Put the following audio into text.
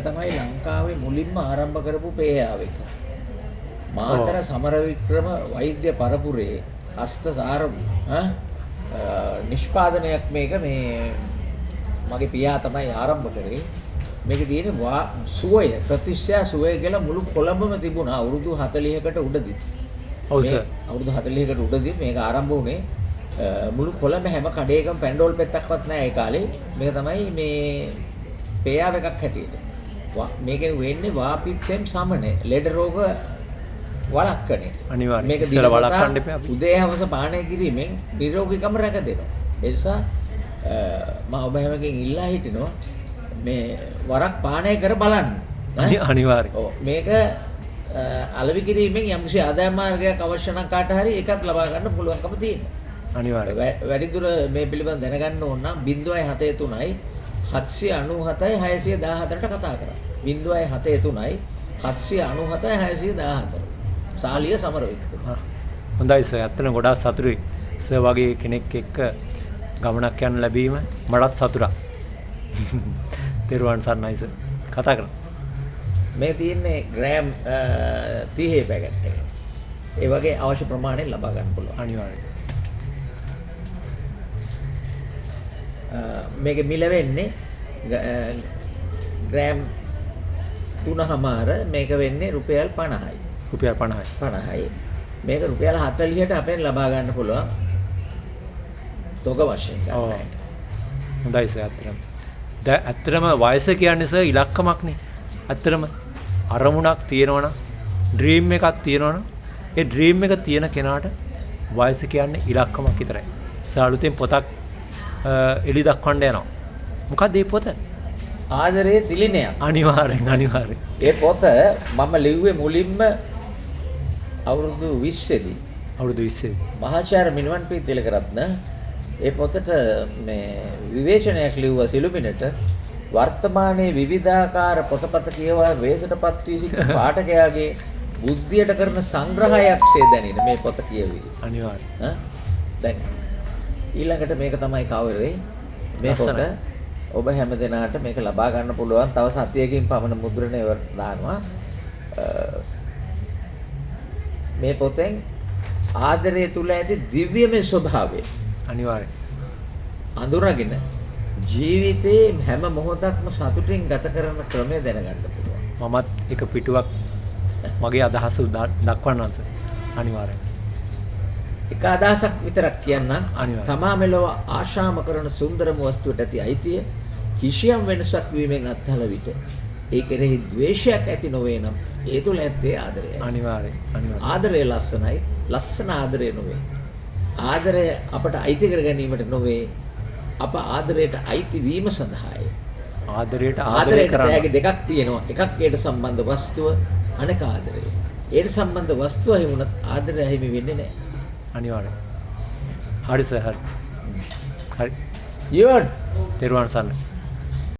තමයි ලංකාවේ මුලින්ම ආරම්භ කරපු පේයාව එක. මාතර සමරවික්‍රම වෛද්‍ය පරපුරේ හස්තසාර නිෂ්පාදනයක් මේක මේ මගේ පියා තමයි ආරම්භ කරේ. මේක තියෙන්නේ සුවය ප්‍රතිශ්‍යා සුවය කියලා මුළු කොළඹම තිබුණා අවුරුදු 40කට උඩදී. ඔව් සර්. අවුරුදු 40කට උඩදී මේක ආරම්භ වුණේ මුළු කොළඹ හැම කඩේකම පැන්ඩෝල් පෙත්තක්වත් නැහැ ඒ කාලේ. මේක තමයි මේ පේයාව එකක් හැටියට. මේකෙන් වෙන්නේ වාපිච්චෙන් සමනය ලෙඩ රෝග වළක්වන එක. අනිවාර්යයෙන්. මේක ඉස්සර වළක්වන්න එපා අපි. උදේ හවස පානය කිරීමෙන් නිරෝගීකම රැක දෙනවා. ඒ නිසා මම ඔබ හැමකින් ඉල්ලා හිටිනවා මේ වරක් පානය කර බලන්න. අනිවාර්යයෙන්. ඔව් මේක අලෙවි කිරීමෙන් යම්කිසි ආදාය මාර්ගයක් අවශ්‍ය නම් කාට හරි ඒකත් ලබා ගන්න පුළුවන්කම තියෙනවා. අනිවාර්යයෙන්. වැඩිදුර මේ පිළිබඳව දැනගන්න ඕන නම් 073යි 797යි 614ට කතා කරා. 073යි 797යි 614. සාලිය සමරවික්‍රම. හොඳයි සර්. ඇත්තටම ගොඩාක් සතුටුයි. සර් වගේ කෙනෙක් එක්ක ගමනක් යන්න ලැබීම මටත් සතුටක්. තෙරුවන් සරණයි සර්. කතා කරමු. මේ තියෙන්නේ ග්‍රෑම් 30 පැකට් එක. ඒ වගේ අවශ්‍ය ප්‍රමාණය ලබා ගන්න පුළුවන්. අනිවාර්යයෙන්. මේක මිල වෙන්නේ ග්‍රෑම් 3මාර මේක වෙන්නේ රුපියල් 50යි. රුපියල් 50යි. 50යි. මේක රුපියල් 40ට අපෙන් ලබා ගන්න පුළුවන්. තොග වශයෙන් ගන්න. හොඳයි සර් ඇත්තටම. දැන් ඇත්තටම වයස කියන්නේ සර් ඉලක්කමක්නේ. ඇත්තටම අරමුණක් තියෙනවනම් ඩ්‍රීම් එකක් තියෙනවනම් ඒ ඩ්‍රීම් එක තියෙන කෙනාට වයස කියන්නේ ඉලක්කමක් විතරයි. සර් අලුතෙන් පොතක් එළි දක්වන්න යනවා. මොකක්ද මේ පොත? ආදරයේ තිලිනයක්. අනිවාර්යෙන් අනිවාර්යෙන්. ඒ පොත මම ලිව්වේ මුලින්ම අවුරුදු 20 දී. අවුරුදු 20 දී. මහාචාර්ය මිනුවන්පිට තිලකරත්න ඒ පොතට මේ විවේචනයක් ලිව්වා සිළුමිණට වර්තමානයේ විවිධාකාර පොතපත කියවා වේසටපත් වී සිටින පාඨකයාගේ බුද්ධියට කරන සංග්‍රහයක්සේ දැනෙන මේ පොත කියවි. අනිවාර්යෙන්. දැන් ඊළඟට මේක තමයි කවරේ මේ පොත ඔබ හැම දිනාට මේක ලබා ගන්න පුළුවන්. තව සතියකින් පමණ මුද්‍රණය දානවා. මේ පොතෙන් ආදරය තුල ඇති දිව්‍යමය ස්වභාවය අනිවාර්යෙන් අඳුරගෙන ජීවිතේ හැම මොහොතක්ම සතුටින් ගත කරන ක්‍රමය දැනගන්න පුළුවන්. මමත් එක පිටුවක් මගේ අදහස දක්වන්නම් සර්. අනිවාර්යෙන්. එක අදහසක් විතරක් කියන්නම්. අනිවාර්යෙන්. තමා මෙලොව ආශාම කරන සුන්දරම වස්තුවට ඇති අයිතිය කිසියම් වෙනසක් වීමෙන් අත්හල විට ඒ කෙරෙහි ද්වේෂයක් ඇති නොවේ නම් ඒ තුළ ඇත්තේ ආදරයයි. අනිවාර්යෙන්. අනිවාර්යෙන්. ආදරය ලස්සනයි. ලස්සන ආදරය නොවේ. ආදරය අපට අයිති කර ගැනීමට නොවේ. අප ආදරයට අයිති වීම සඳහායි. ආදරයට ආදරය ආදරයට කරන්න. තෑගි දෙකක් තියෙනවා. එකක් ඒට සම්බන්ධ වස්තුව, අනෙක ආදරය. ඒට සම්බන්ධ වස්තුව හිමුණත් ආදරය හිමි වෙන්නේ නැහැ. අනිවාර්යෙන්. හරි සර් හරි. හරි. ඊවන් තෙරුවන් සරණයි.